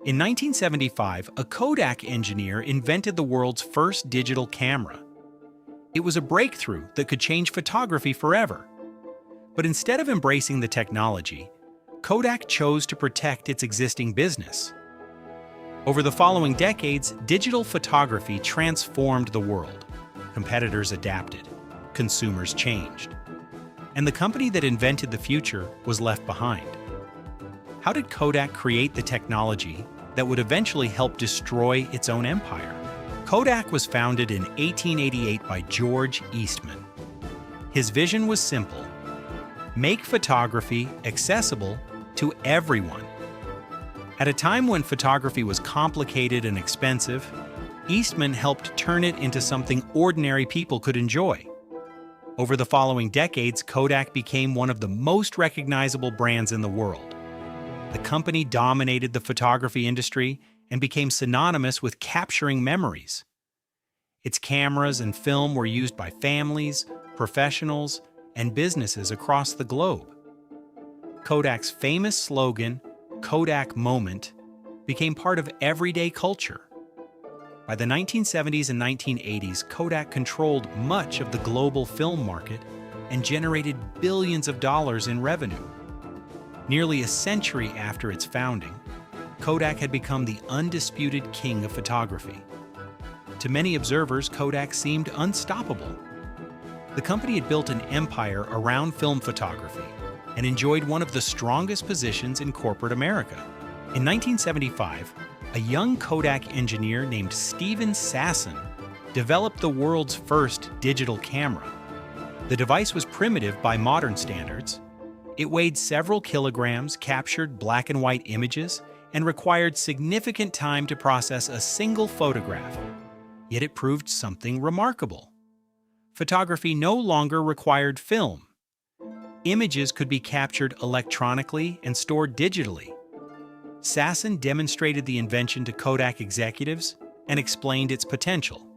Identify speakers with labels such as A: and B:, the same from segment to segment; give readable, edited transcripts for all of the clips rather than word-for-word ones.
A: In 1975, a Kodak engineer invented the world's first digital camera. It was a breakthrough that could change photography forever. But instead of embracing the technology, Kodak chose to protect its existing business. Over the following decades, digital photography transformed the world. Competitors adapted, consumers changed, and the company that invented the future was left behind. How did Kodak create the technology that would eventually help destroy its own empire? Kodak was founded in 1888 by George Eastman. His vision was simple: make photography accessible to everyone. At a time when photography was complicated and expensive, Eastman helped turn it into something ordinary people could enjoy. Over the following decades, Kodak became one of the most recognizable brands in the world. The company dominated the photography industry and became synonymous with capturing memories. Its cameras and film were used by families, professionals, and businesses across the globe. Kodak's famous slogan, "Kodak Moment," became part of everyday culture. By the 1970s and 1980s, Kodak controlled much of the global film market and generated billions of dollars in revenue. Nearly a century after its founding, Kodak had become the undisputed king of photography. To many observers, Kodak seemed unstoppable. The company had built an empire around film photography and enjoyed one of the strongest positions in corporate America. In 1975, a young Kodak engineer named Stephen Sasson developed the world's first digital camera. The device was primitive by modern standards. It weighed several kilograms, captured black and white images, and required significant time to process a single photograph. Yet it proved something remarkable. Photography no longer required film. Images could be captured electronically and stored digitally. Sasson demonstrated the invention to Kodak executives and explained its potential.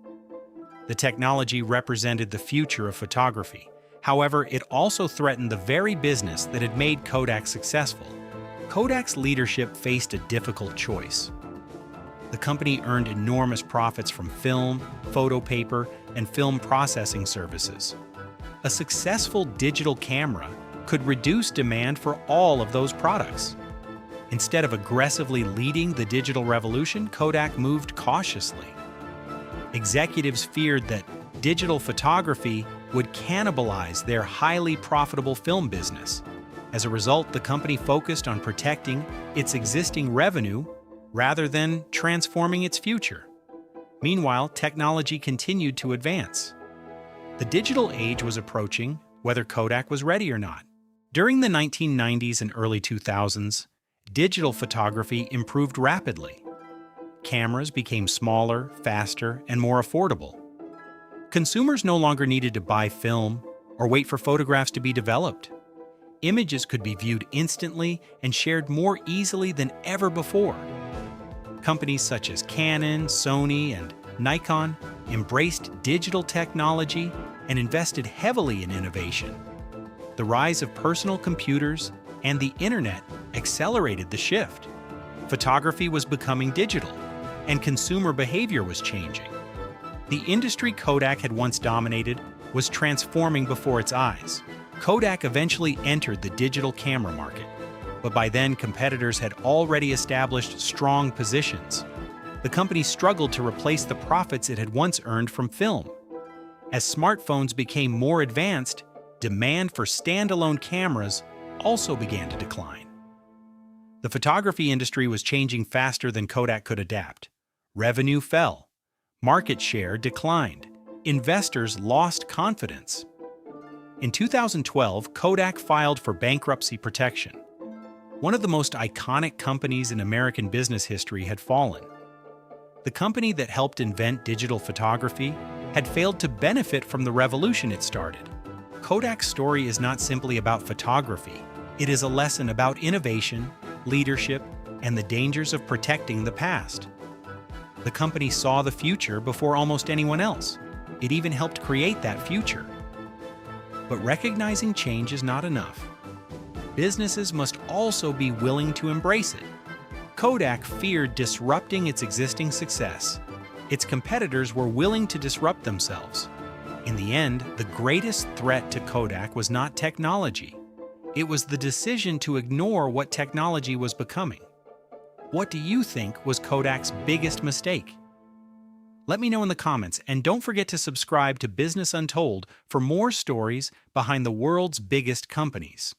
A: The technology represented the future of photography. However, it also threatened the very business that had made Kodak successful. Kodak's leadership faced a difficult choice. The company earned enormous profits from film, photo paper, and film processing services. A successful digital camera could reduce demand for all of those products. Instead of aggressively leading the digital revolution, Kodak moved cautiously. Executives feared that digital photography would cannibalize their highly profitable film business. As a result, the company focused on protecting its existing revenue rather than transforming its future. Meanwhile, technology continued to advance. The digital age was approaching, whether Kodak was ready or not. During the 1990s and early 2000s, digital photography improved rapidly. Cameras became smaller, faster, and more affordable. Consumers no longer needed to buy film or wait for photographs to be developed. Images could be viewed instantly and shared more easily than ever before. Companies such as Canon, Sony, and Nikon embraced digital technology and invested heavily in innovation. The rise of personal computers and the internet accelerated the shift. Photography was becoming digital, and consumer behavior was changing. The industry Kodak had once dominated was transforming before its eyes. Kodak eventually entered the digital camera market, but by then competitors had already established strong positions. The company struggled to replace the profits it had once earned from film. As smartphones became more advanced, demand for standalone cameras also began to decline. The photography industry was changing faster than Kodak could adapt. Revenue fell. Market share declined. Investors lost confidence. In 2012, Kodak filed for bankruptcy protection. One of the most iconic companies in American business history had fallen. The company that helped invent digital photography had failed to benefit from the revolution it started. Kodak's story is not simply about photography. It is a lesson about innovation, leadership, and the dangers of protecting the past. The company saw the future before almost anyone else. It even helped create that future. But recognizing change is not enough. Businesses must also be willing to embrace it. Kodak feared disrupting its existing success. Its competitors were willing to disrupt themselves. In the end, the greatest threat to Kodak was not technology. It was the decision to ignore what technology was becoming. What do you think was Kodak's biggest mistake? Let me know in the comments, and don't forget to subscribe to Business Untold for more stories behind the world's biggest companies.